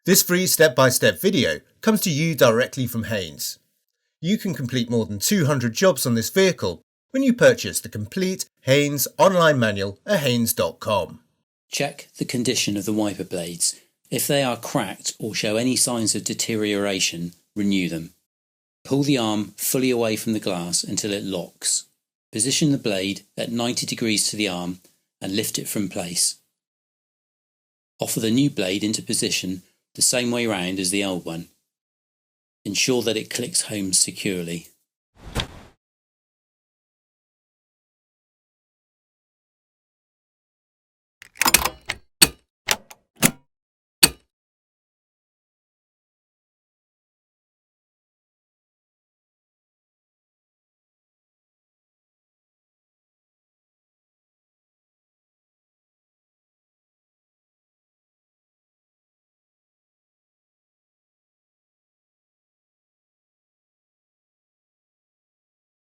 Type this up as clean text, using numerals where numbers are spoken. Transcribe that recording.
This free step-by-step video comes to you directly from Haynes. You can complete more than 200 jobs on this vehicle when you purchase the complete Haynes online manual at haynes.com. Check the condition of the wiper blades. If they are cracked or show any signs of deterioration, renew them. Pull the arm fully away from the glass until it locks. Position the blade at 90 degrees to the arm and lift it from place. Offer the new blade into position the same way round as the old one. Ensure that it clicks home securely.